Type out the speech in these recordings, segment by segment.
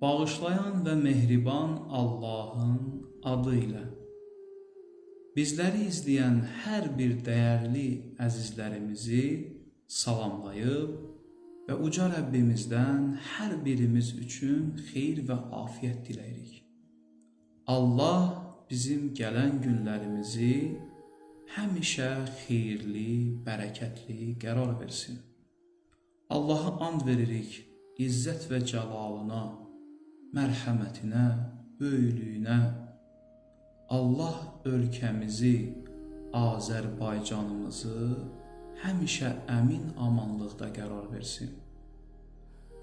Bağışlayan və mehriban Allahın adıyla. Bizləri izləyən hər bir dəyərli əzizlərimizi salamlayıb və uca Rəbbimizdən hər birimiz üçün xeyir və afiyyət diləyirik. Allah bizim gələn günlərimizi həmişə xeyirli, bərəkətli qərar versin. Allaha and veririk izzət və cəlalına, mərhəmətinə, böyüklüyünə. Allah ölkəmizi, Azərbaycanımızı həmişə əmin amanlıqda qərar versin.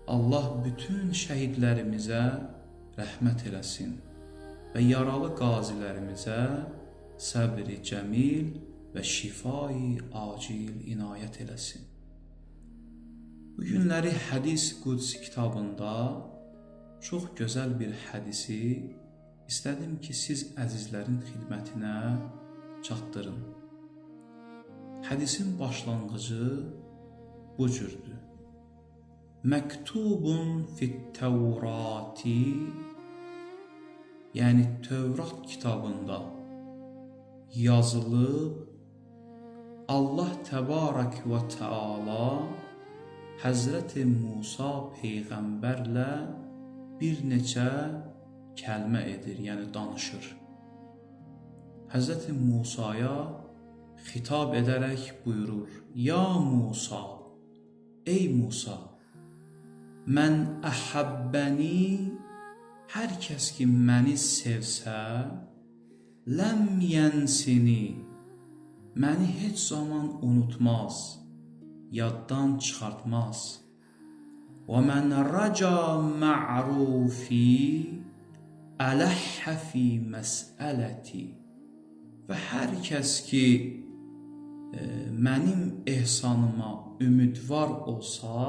Allah bütün şəhidlərimizə rəhmət eləsin və yaralı qazilərimizə səbri cəmil və şifai acil inayət eləsin. Bu günləri Hədis Qudsi kitabında çox gözəl bir hədisi istədim ki, siz əzizlərin xidmətinə çatdırın. Hədisin başlanğıcı bu cürdür. Məktubun fit-Təvrati, yəni Tövrat kitabında yazılıb Allah Təbarək və Teala Həzrəti Musa Peyğəmbərlə bir neçə kəlmə edir, yəni danışır. Həzrəti Musaya xitab edərək buyurur: Ya Musa, ey Musa, mən əhəbbəni, hər kəs ki məni sevsə, ləm yənsini, məni heç zaman unutmaz, yaddan çıxartmaz. Və mən rəca ma'rufi ələhhə fi məsələti, və hər kəs ki mənim ehsanıma ümidvar olsa,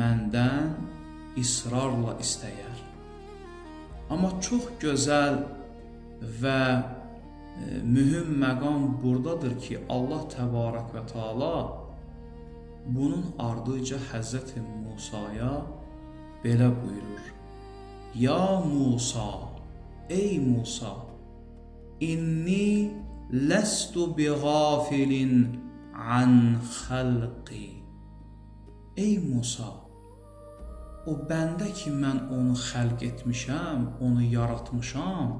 məndən israrla istəyər. Amma çox gözəl və mühüm məqam buradadır ki, Allah Təbarək və Teala bunun ardıca Həzrəti Musaya belə buyurur: Ya Musa, ey Musa, inni ləstu biğafilin an xalqi. Ey Musa, o bəndə ki mən onu xəlq etmişəm, onu yaratmışam,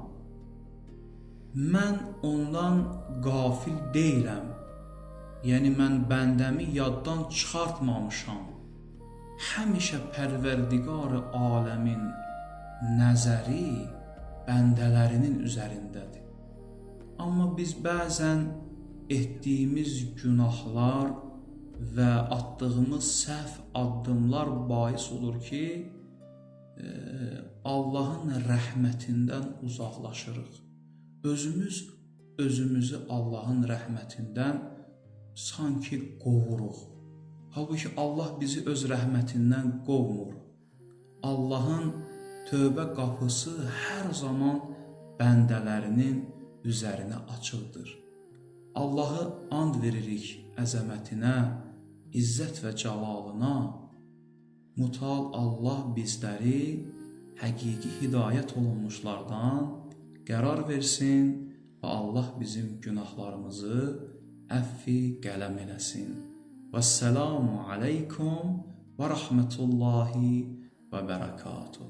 mən ondan qafil deyiləm. Yəni mən bəndəmi yaddan çıxartmamışam. Həmişə Pərverdigar-ı aləmin nəzəri bəndələrinin üzərindədir. Amma biz bəzən etdiyimiz günahlar və attığımız səhv addımlar bais olur ki, Allahın rəhmətindən uzaqlaşırıq. Özümüzü Allahın rəhmətindən sanki qovuruq. Halbuki Allah bizi öz rəhmətindən qovmur. Allahın tövbə qapısı hər zaman bəndələrinin üzərinə açıqdır. Allahı and veririk əzəmətinə, izzət və cəlalına. Mutal Allah bizləri həqiqi hidayət olunmuşlardan qərar versin və Allah bizim günahlarımızı əffi qələm eləsin. Vəssalamu aleykum və rəhmətullahi və bərəkatuhu.